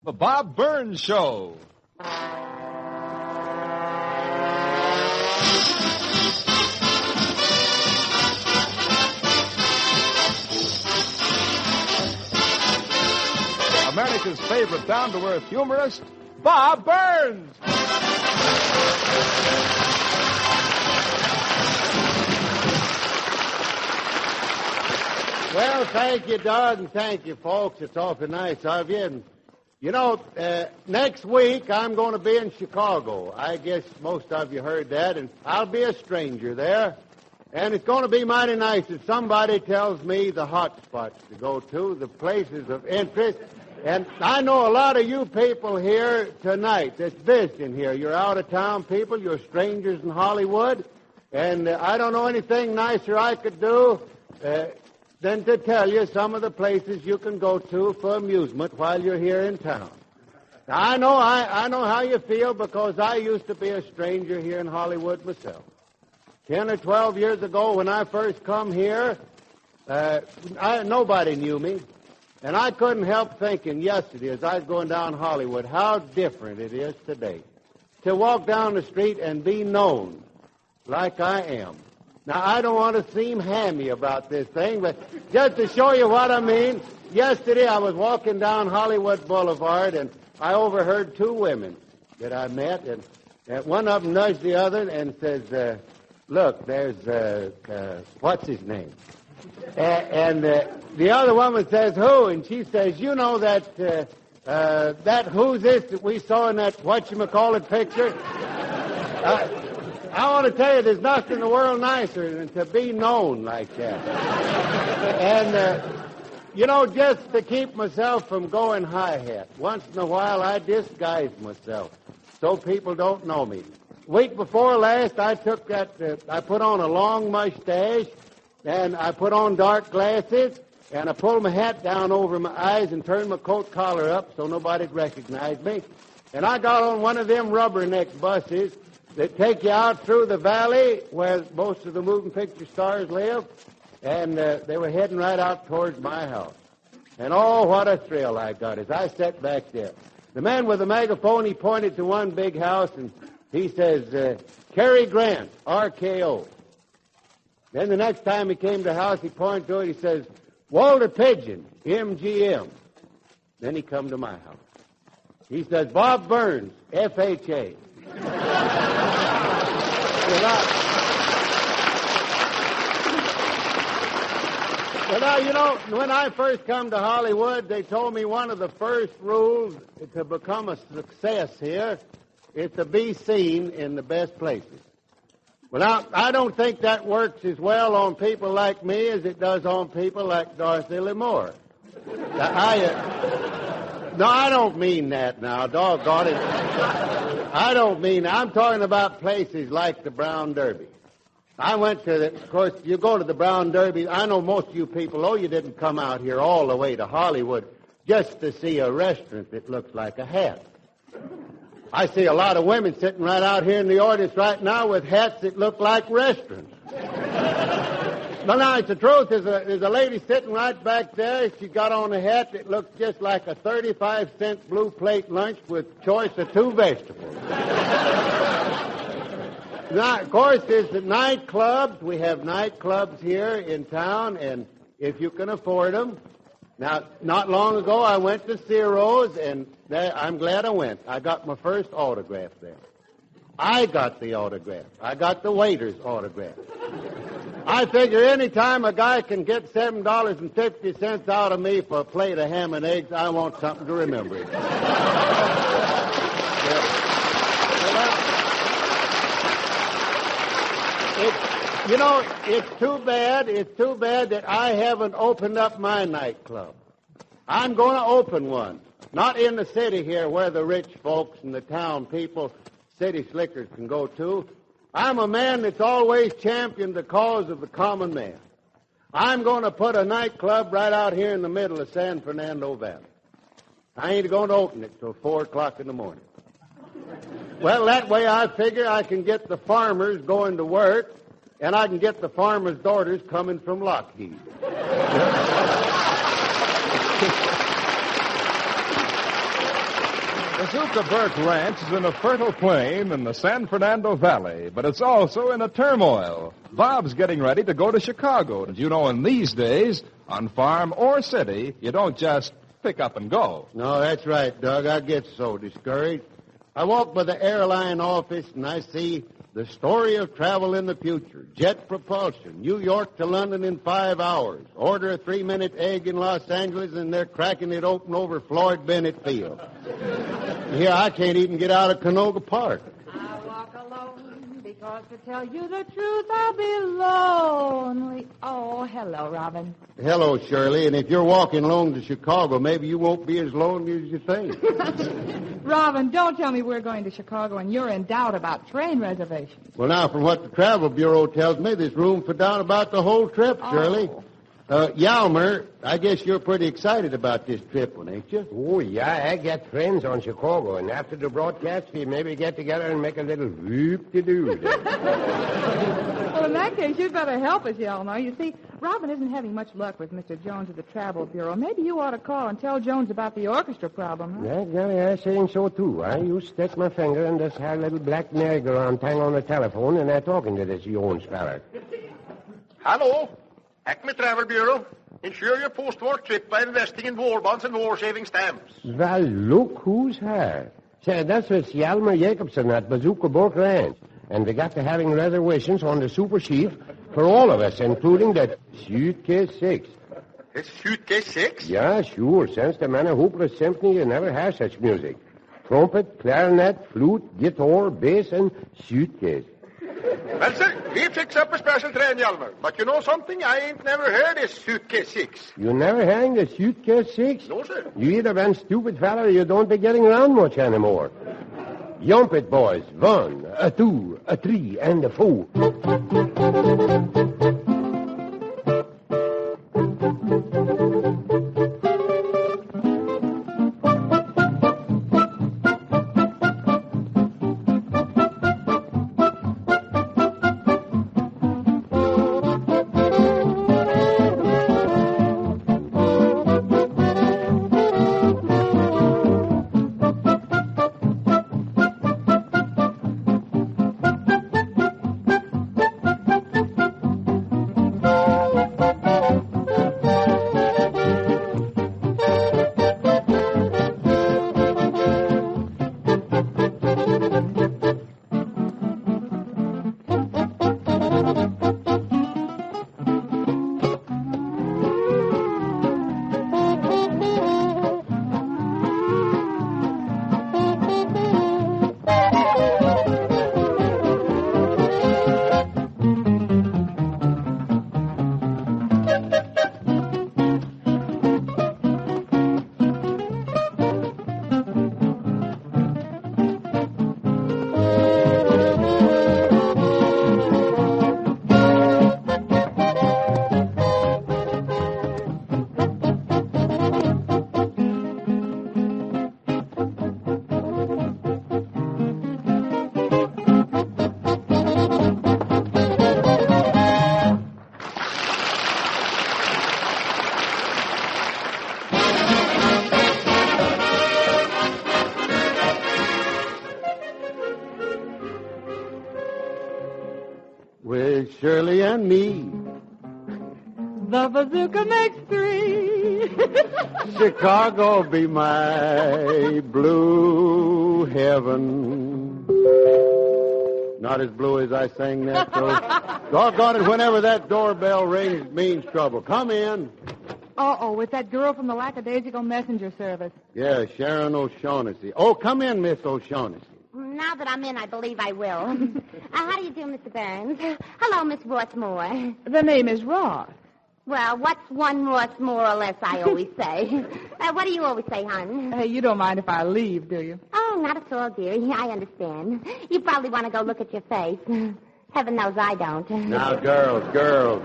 The Bob Burns Show. America's favorite down-to-earth humorist, Bob Burns. Well, thank you, Doug, and thank you, folks. It's awfully nice of you. And, you know, next week I'm going to be in Chicago. I guess most of you heard that, and I'll be a stranger there. And it's going to be mighty nice if somebody tells me the hot spots to go to, the places of interest. And I know a lot of you people here tonight that's visiting here. You're out-of-town people. You're strangers in Hollywood. And I don't know anything nicer I could do than to tell you some of the places you can go to for amusement while you're here in town. Now, I know how you feel because I used to be a stranger here in Hollywood myself. 10 or 12 years ago when I first come here, nobody knew me. And I couldn't help thinking yesterday as I was going down Hollywood how different it is today to walk down the street and be known like I am. Now, I don't want to seem hammy about this thing, but just to show you what I mean, yesterday I was walking down Hollywood Boulevard, and I overheard two women that I met, and one of them nudged the other and says, look, there's, what's his name? And the other woman says, who? And she says, you know that who's this that we saw in that whatchamacallit picture? I want to tell you, there's nothing in the world nicer than to be known like that. And, you know, just to keep myself from going hi-hat, once in a while I disguise myself so people don't know me. Week before last, I took I put on a long mustache, and I put on dark glasses, and I pulled my hat down over my eyes and turned my coat collar up so nobody'd recognize me. And I got on one of them rubberneck buses that take you out through the valley where most of the moving picture stars live, and they were heading right out towards my house. And oh, what a thrill I got as I sat back there. The man with the megaphone, he pointed to one big house, and he says, Cary Grant, RKO. Then the next time he came to the house, he pointed to it, he says, Walter Pigeon, MGM. Then he come to my house. He says, Bob Burns, FHA. Well, you know, when I first come to Hollywood, they told me one of the first rules to become a success here is to be seen in the best places. Well, I don't think that works as well on people like me as it does on people like Dorothy Lamour. No, I don't mean that now, doggone it. I don't mean that. I'm talking about places like the Brown Derby. I went to of course, you go to the Brown Derby. I know most of you people, you didn't come out here all the way to Hollywood just to see a restaurant that looks like a hat. I see a lot of women sitting right out here in the audience right now with hats that look like restaurants. But now, it's the truth. There's a lady sitting right back there. She got on a hat that looks just like a 35-cent blue plate lunch with choice of 2 vegetables. Now, of course, there's the nightclubs. We have nightclubs here in town, and if you can afford them. Now, not long ago, I went to Ciro's, and I'm glad I went. I got my first autograph there. I got the autograph. I got the waiter's autograph. I figure any time a guy can get $7.50 out of me for a plate of ham and eggs, I want something to remember it. It's too bad that I haven't opened up my nightclub. I'm going to open one. Not in the city here where the rich folks and the town people, city slickers can go to. I'm a man that's always championed the cause of the common man. I'm going to put a nightclub right out here in the middle of San Fernando Valley. I ain't going to open it till 4 o'clock in the morning. Well, that way I figure I can get the farmers going to work, and I can get the farmers' daughters coming from Lockheed. Bazooka Burke Ranch is in a fertile plain in the San Fernando Valley, but it's also in a turmoil. Bob's getting ready to go to Chicago. And you know, in these days, on farm or city, you don't just pick up and go. No, that's right, Doug. I get so discouraged. I walk by the airline office and I see the story of travel in the future. Jet propulsion. New York to London in 5 hours. Order a 3-minute egg in Los Angeles and they're cracking it open over Floyd Bennett Field. Here, I can't even get out of Canoga Park. I walk alone because to tell you the truth, I'll be lonely. Oh, hello, Robin. Hello, Shirley. And if you're walking alone to Chicago, maybe you won't be as lonely as you think. Robin, don't tell me we're going to Chicago and you're in doubt about train reservations. Well, now, from what the Travel Bureau tells me, there's room for doubt about the whole trip, Shirley. Yalmer, I guess you're pretty excited about this trip one, ain't you? Oh, yeah, I got friends on Chicago, and after the broadcast, we maybe get together and make a little whoop-de-doo. Well, in that case, you'd better help us, Yelmer. You see, Robin isn't having much luck with Mr. Jones of the Travel Bureau. Maybe you ought to call and tell Jones about the orchestra problem, huh? Yeah, Gary, I'm saying so, too. You stick my finger in this here little black merry-go-round thing on the telephone, and I'm talking to this Jones fella. Hello. Acme Travel Bureau. Insure your post-war trip by investing in war bonds and war-saving stamps. Well, look who's here. Say, that's Miss Yalmer Jacobson at Bazooka Burke Ranch. And we got to having reservations on the Super Chief for all of us, including that Suitcase 6. It's Suitcase 6? Yeah, sure. Since the Man of Hopeless Symphony, you never had such music. Trumpet, clarinet, flute, guitar, bass, and suitcase. Well, sir, we fix up a special train, Yalmer. But you know something? I ain't never heard of Suitcase 6. You never hearing the Suitcase 6? No, sir. You either been stupid fella or you don't be getting around much anymore. Jump it, boys. 1, a 2, a 3, and a 4. With Shirley and me. The bazooka makes 3. Chicago be my blue heaven. Not as blue as I sang that, though. Doggone it, whenever that doorbell rings, it means trouble. Come in. Uh-oh, it's that girl from the lackadaisical messenger service. Yeah, Sharon O'Shaughnessy. Oh, come in, Miss O'Shaughnessy. Now that I'm in, I believe I will. How do you do, Mr. Burns? Hello, Miss Rossmore. The name is Ross. Well, what's one Ross more or less, I always say. What do you always say, hon? Hey, you don't mind if I leave, do you? Oh, not at all, dearie. I understand. You probably want to go look at your face. Heaven knows I don't. Now, girls.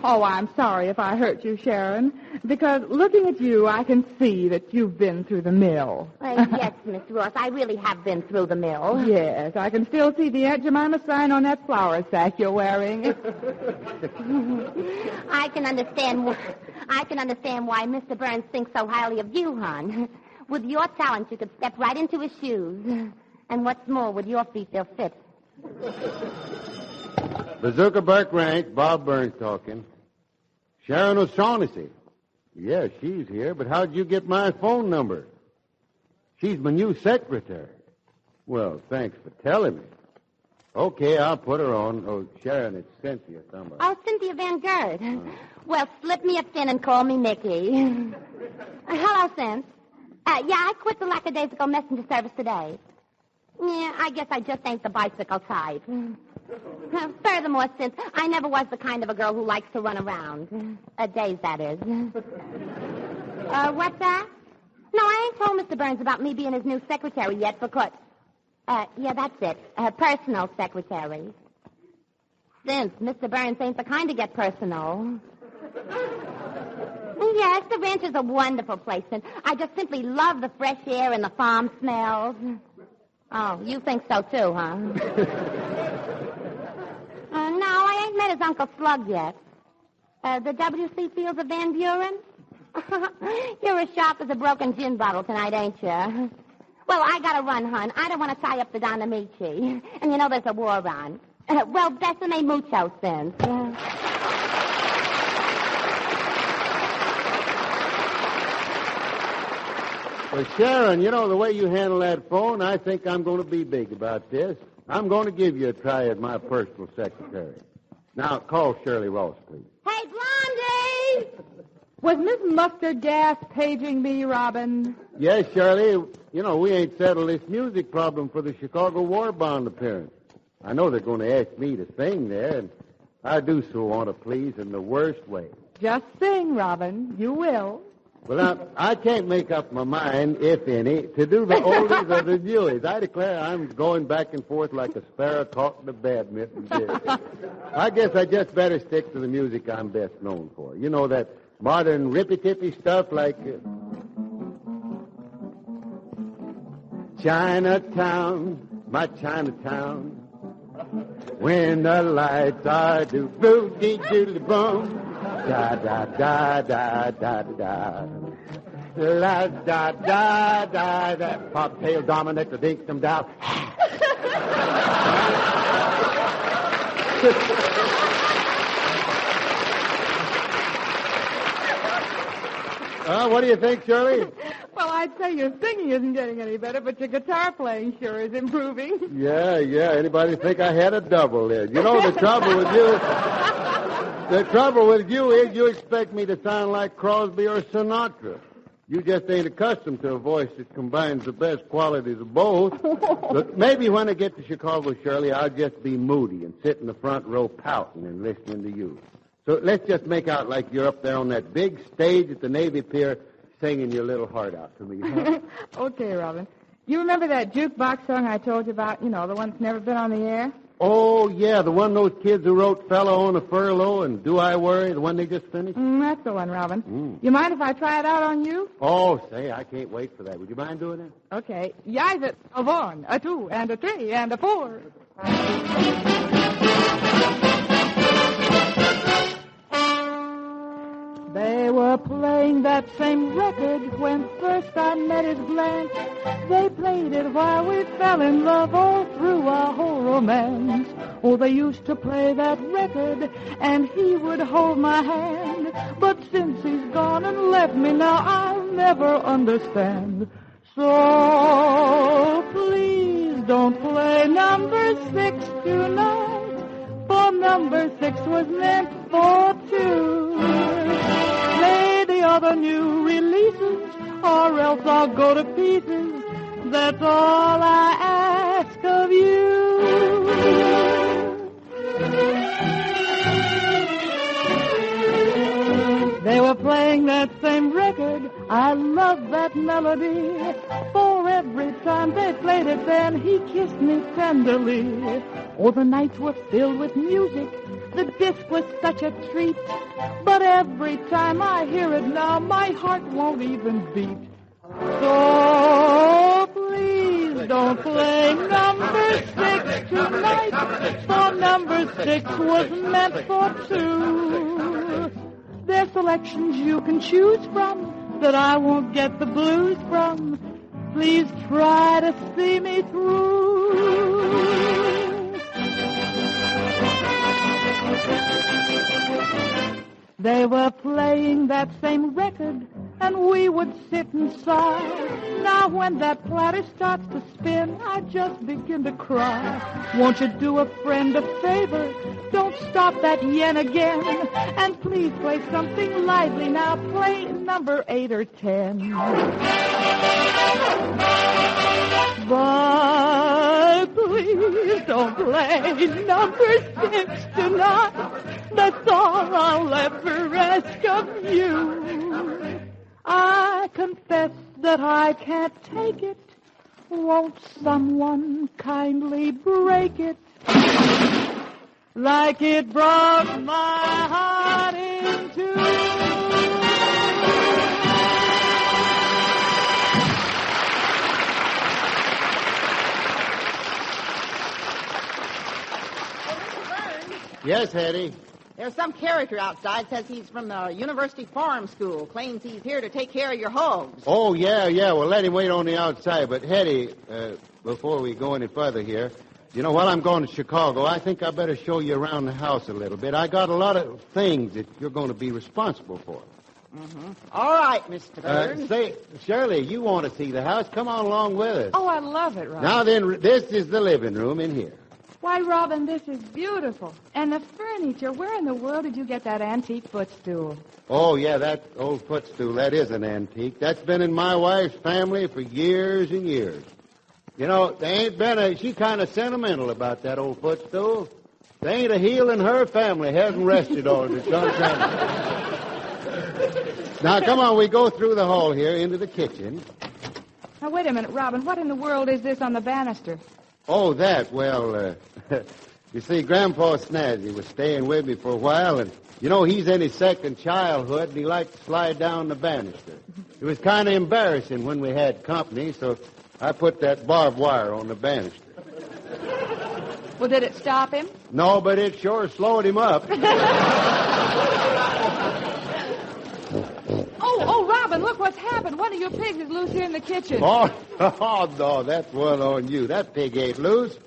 Oh, I'm sorry if I hurt you, Sharon, because looking at you, I can see that you've been through the mill. Yes, Miss Ross, I really have been through the mill. Yes, I can still see the Aunt Jemima sign on that flour sack you're wearing. I can understand why Mr. Burns thinks so highly of you, hon. With your talent, you could step right into his shoes. And what's more, with your feet, they'll fit. Bazooka Burke Ranch, Bob Burns talking. Sharon O'Shaughnessy. Yeah, she's here, but how'd you get my phone number? She's my new secretary. Well, thanks for telling me. Okay, I'll put her on. Oh, Sharon, it's Cynthia somebody. Oh, Cynthia Van Gert. Well, slip me a fin and call me Mickey. Hello, Cinth. Yeah, I quit the lackadaisical messenger service today. Yeah, I guess I just ain't the bicycle type. Furthermore, Cinth, I never was the kind of a girl who likes to run around. Days, that is. What's that? No, I ain't told Mr. Burns about me being his new secretary yet because... yeah, that's it. Personal secretary. Since Mr. Burns ain't the kind to get personal. Yes, the ranch is a wonderful place, and I just simply love the fresh air and the farm smells. Oh, you think so too, huh? No, I ain't met his Uncle Slug yet. The W.C. Fields of Van Buren? You're as sharp as a broken gin bottle tonight, ain't you? Well, I gotta run, hon. I don't want to tie up the Don Amici. And you know there's a war on. Well, besame mucho, Sin. Well, Sharon, you know, the way you handle that phone, I think I'm going to be big about this. I'm going to give you a try as my personal secretary. Now, call Shirley Ross, please. Hey, Blondie! Was Miss Mustard Gas paging me, Robin? Yes, Shirley. You know, we ain't settled this music problem for the Chicago War Bond appearance. I know they're going to ask me to sing there, and I do so want to please in the worst way. Just sing, Robin. You will. Well, now, I can't make up my mind, if any, to do the oldies or the newies. I declare I'm going back and forth like a sparrow caught in a badminton dish. I guess I just better stick to the music I'm best known for. You know, that modern rippy-tippy stuff like... Chinatown, my Chinatown, when the lights are do boogie doodly boom, da da da da da da, la da da da da, Bobtail Dominic the Dinkum Dow. What do you think, Shirley? Well, I'd say your singing isn't getting any better, but your guitar playing sure is improving. Yeah. Anybody think I had a double there? You know, the trouble with you is you expect me to sound like Crosby or Sinatra. You just ain't accustomed to a voice that combines the best qualities of both. But maybe when I get to Chicago, Shirley, I'll just be moody and sit in the front row pouting and listening to you. So let's just make out like you're up there on that big stage at the Navy Pier singing your little heart out to me. Huh? Okay, Robin. You remember that jukebox song I told you about? You know, the one that's never been on the air? Oh, yeah, the one those kids who wrote Fellow on a Furlough and Do I Worry, the one they just finished? That's the one, Robin. You mind if I try it out on you? Oh, say, I can't wait for that. Would you mind doing that? Okay. Yivet, a 1, a 2, and a 3, and a 4. They were playing that same record when first I met his glance. They played it while we fell in love all through our whole romance. Oh, they used to play that record and he would hold my hand. But since he's gone and left me now, I'll never understand. So please don't play number 6 tonight, for number 6 was meant for 2. Play the other new releases, or else I'll go to pieces. That's all I ask of you. They were playing that same record. I love that melody. For every time they played it, then he kissed me tenderly. Oh, the nights were filled with music. The disc was such a treat. But every time I hear it now, my heart won't even beat. So please don't play number 6 tonight, for number 6 was meant for 2. There's selections you can choose from that I won't get the blues from. Please try to see me through. They were playing that same record, and we would sit and sigh. Now when that platter starts to spin, I just begin to cry. Won't you do a friend a favor? Don't stop that yen again. And please play something lively now. Play number 8 or 10. But please don't play number 6 tonight. That's all I'll ever ask of you. I confess that I can't take it. Won't someone kindly break it? Like it broke my heart in two. Yes, Hetty. There's some character outside says he's from the University Farm School. Claims he's here to take care of your hogs. Oh, yeah. Well, let him wait on the outside. But, Hetty, before we go any further here, while I'm going to Chicago, I think I better show you around the house a little bit. I got a lot of things that you're going to be responsible for. Mm-hmm. All right, Mr. Burns. Say, Shirley, you want to see the house? Come on along with us. Oh, I love it, Robin. Now then, this is the living room in here. Why, Robin, this is beautiful. And the furniture, where in the world did you get that antique footstool? Oh, yeah, that old footstool, that is an antique. That's been in my wife's family for years and years. She's kind of sentimental about that old footstool. There ain't a heel in her family hasn't rested on it. Now, come on, we go through the hall here into the kitchen. Now, wait a minute, Robin. What in the world is this on the banister? Oh, that, well, you see, Grandpa Snazzy was staying with me for a while, and, he's in his second childhood, and he liked to slide down the banister. It was kind of embarrassing when we had company, so I put that barbed wire on the banister. Well, did it stop him? No, but it sure slowed him up. Oh, Robin, look what's happened. One of your pigs is loose here in the kitchen. Oh, no, that's one on you. That pig ain't loose.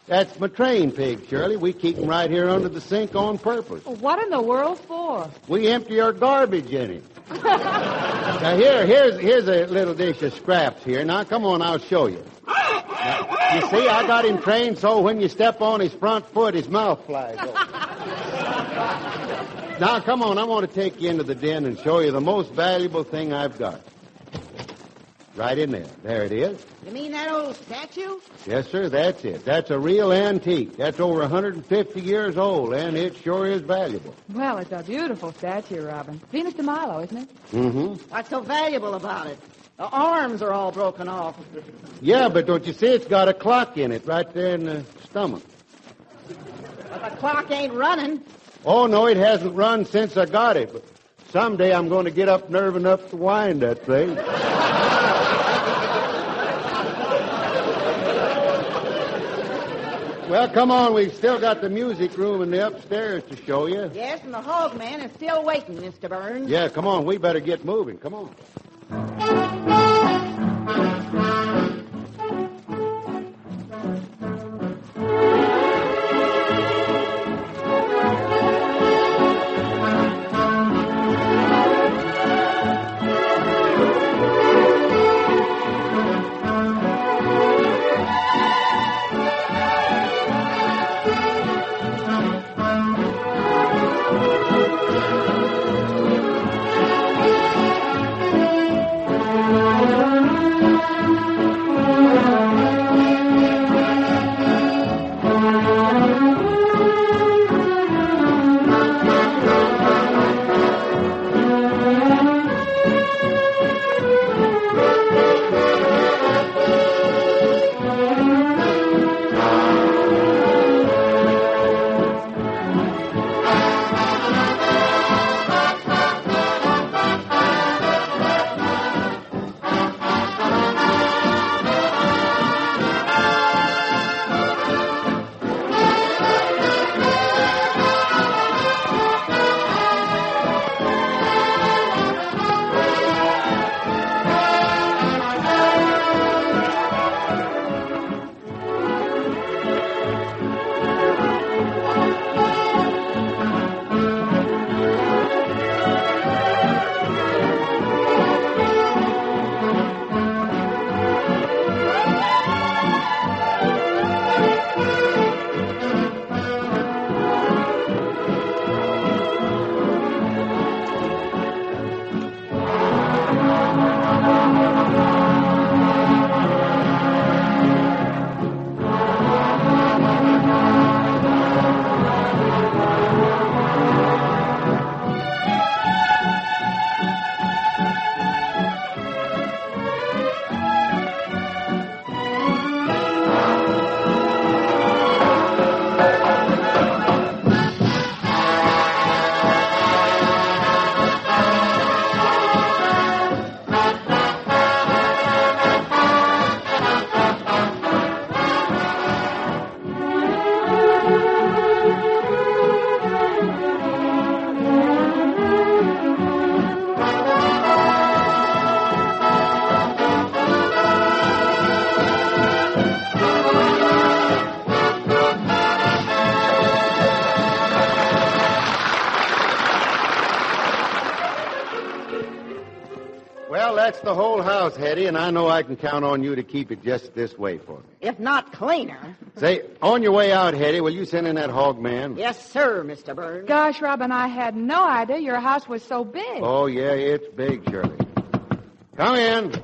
That's my trained pig, Shirley. We keep him right here under the sink on purpose. Well, what in the world for? We empty our garbage in him. Now, here's a little dish of scraps here. Now, come on, I'll show you. Now, you see, I got him trained so when you step on his front foot, his mouth flies open. Now, come on, I want to take you into the den and show you the most valuable thing I've got. Right in there. There it is. You mean that old statue? Yes, sir, that's it. That's a real antique. That's over 150 years old, and it sure is valuable. Well, it's a beautiful statue, Robin. Venus de Milo, isn't it? Mm-hmm. What's so valuable about it? The arms are all broken off. Yeah, but don't you see it's got a clock in it right there in the stomach. But the clock ain't running. Oh, no, it hasn't run since I got it. But someday I'm going to get up nerve enough to wind that thing. Well, come on. We've still got the music room in the upstairs to show you. Yes, and the hog man is still waiting, Mr. Burns. Yeah, come on. We better get moving. Come on. that's the whole house, Hetty, and I know I can count on you to keep it just this way for me. If not cleaner. Say, on your way out, Hetty, will you send in that hog man? Yes, sir, Mr. Burns. Gosh, Robin, I had no idea your house was so big. Oh, yeah, it's big, Shirley. Come in.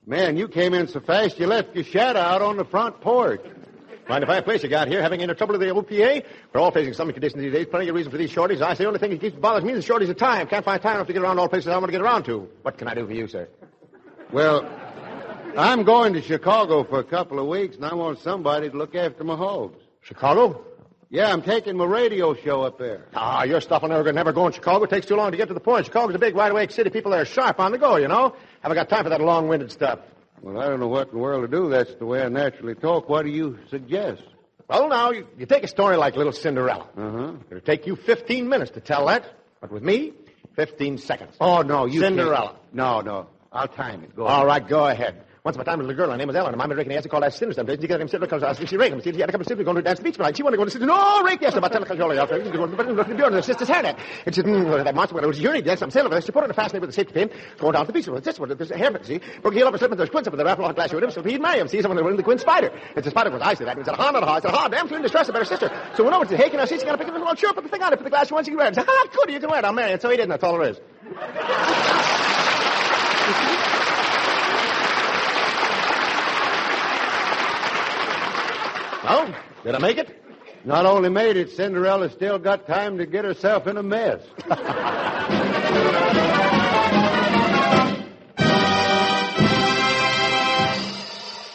Man, you came in so fast you left your shadow out on the front porch. Mind if I place you got here, having any trouble with the OPA? We're all facing stomach conditions these days. Plenty of reason for these shorties. I say the only thing that keeps bothers me is the shorties of time. Can't find time enough to get around all places I want to get around to. What can I do for you, sir? Well, I'm going to Chicago for a couple of weeks, and I want somebody to look after my hogs. Chicago? Yeah, I'm taking my radio show up there. Ah, your stuff will never go in Chicago. It takes too long to get to the point. Chicago's a big, wide-awake city. People there are sharp on the go, you know. Haven't got time for that long-winded stuff. Well, I don't know what in the world to do. That's the way I naturally talk. What do you suggest? Well, now, you take a story like Little Cinderella. Uh-huh. It'll take you 15 minutes to tell that. But with me, 15 seconds. Oh, no, you Cinderella. can't. No. I'll time it. Go All ahead. right, go ahead. Once upon a time, a little girl, her name was Ellen. And Mama Rick and Nancy called that Cinder some days. You get him sit because she rang him. She had a couple of sisters going to dance the beach tonight. She wanted to go to sit. No, Rick, yes, about 10 o'clock. Look at her sister's hair net. And she said, that monster, when it was urine, yes, I'm sailing over there. She put it in a fascinator with a safety pin, going down to the beach. Well, this one, there's a hair, see? Broke heel over slipping, there's quince up with the wrap along glass with him, so he'd marry him. See, someone in the quince spider. It's a spider was I said that. He said, ha, not a ha. I said, ha, damn, in distress about her sister. So went over to the hake and I see she got to pick it up. Sure, put the thing on it, put the glass once you can wear it. I said, ha, good, you can wear it. I'll marry it. So he didn't, that's all there is. Oh, did I make it? Not only made it, Cinderella still got time to get herself in a mess.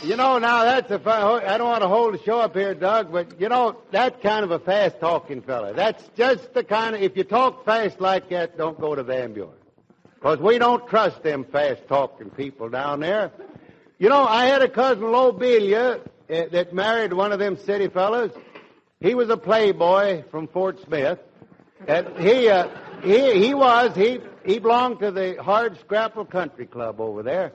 You know, now that's a fun. I don't want to hold the show up here, Doug, but you know, that's kind of a fast-talking fella. That's just the kind of, if you talk fast like that, don't go to the ambulance. Because we don't trust them fast-talking people down there. You know, I had a cousin, Lobelia, that married one of them city fellas. He was a playboy from Fort Smith. And he belonged to the Hard Scrapple Country Club over there.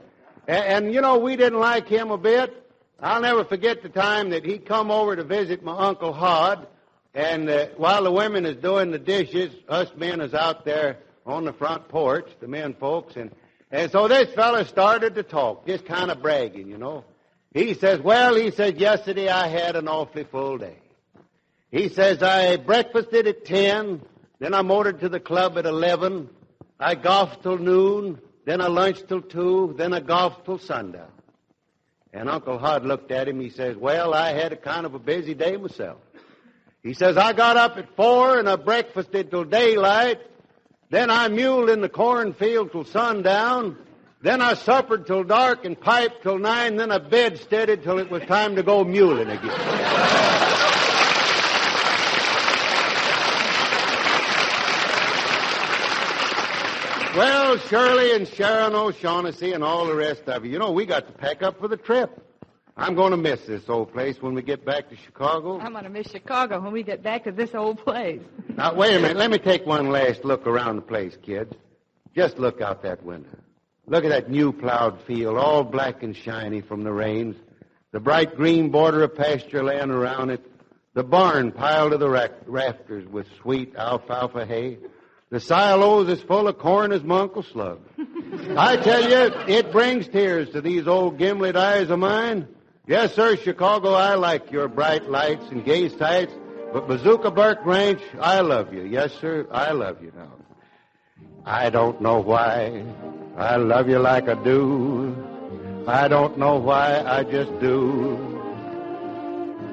And, you know, we didn't like him a bit. I'll never forget the time that he come over to visit my Uncle Hod. And while the women is doing the dishes, us men is out there on the front porch, the men folks. And so this fella started to talk, just kind of bragging, you know. He says, yesterday I had an awfully full day. He says, I breakfasted at 10, then I motored to the club at 11. I golfed till noon, then I lunched till 2, then I golfed till sundown. And Uncle Hod looked at him. He says, well, I had a kind of a busy day myself. He says, I got up at 4 and I breakfasted till daylight. Then I muled in the cornfield till sundown. Then I suppered till dark and piped till 9. Then I bedsteaded till it was time to go muling again. Well, Shirley and Sharon O'Shaughnessy and all the rest of you, you know, we got to pack up for the trip. I'm going to miss this old place when we get back to Chicago. I'm going to miss Chicago when we get back to this old place. Now, wait a minute. Let me take one last look around the place, kids. Just look out that window. Look at that new plowed field, all black and shiny from the rains. The bright green border of pasture land around it. The barn piled to the rafters with sweet alfalfa hay. The silos is full of corn as my Uncle Slug. I tell you, it brings tears to these old gimlet eyes of mine. Yes, sir, Chicago, I like your bright lights and gay sights, but Bazooka Burke Ranch, I love you. Yes, sir, I love you now. I don't know why I love you like I do. I don't know why, I just do.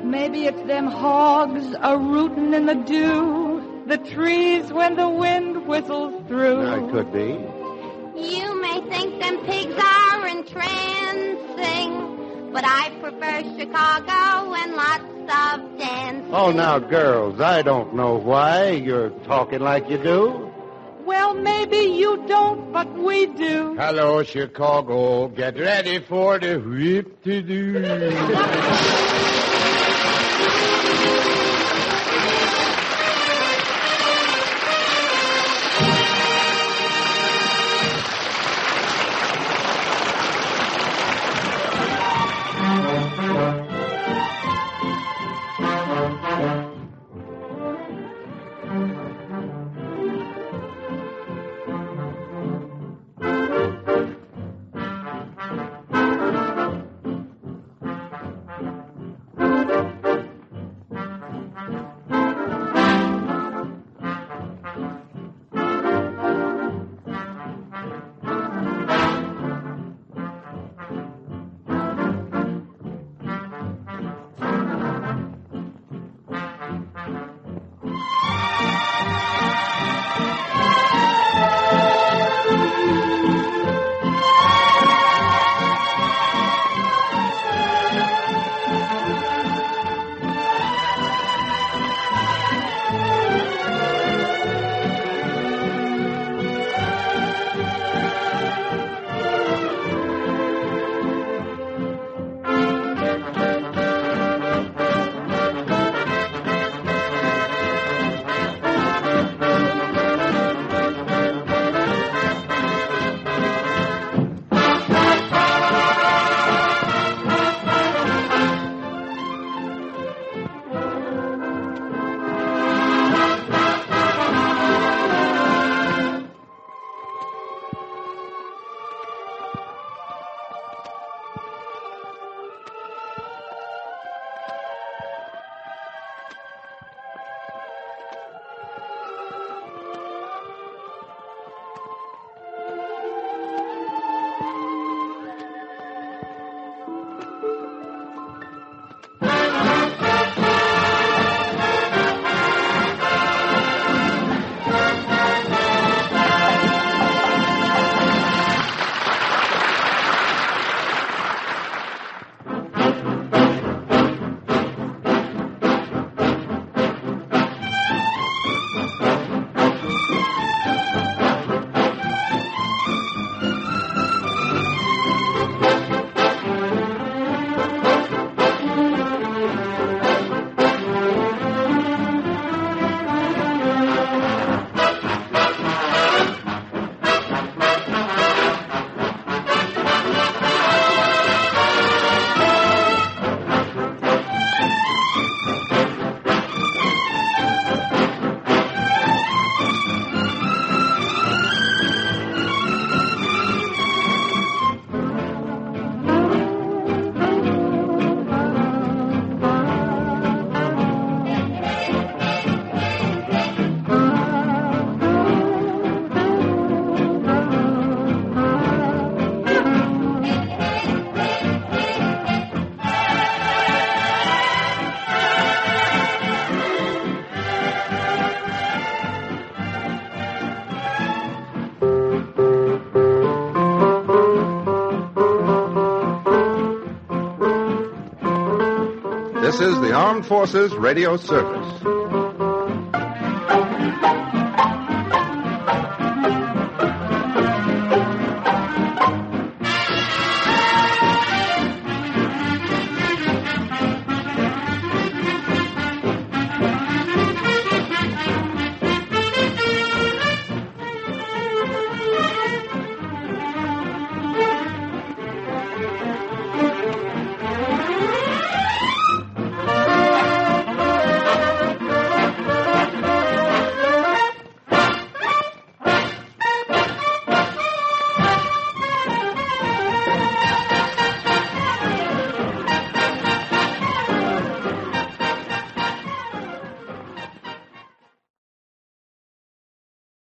Maybe it's them hogs a-rootin' in the dew, the trees when the wind whistles through. Now, it could be. You may think them pigs are entrancing, but I prefer Chicago and lots of dancing. Oh, now, girls, I don't know why you're talking like you do. Well, maybe you don't, but we do. Hello, Chicago. Get ready for the whip-to-do. This is the Armed Forces Radio Service.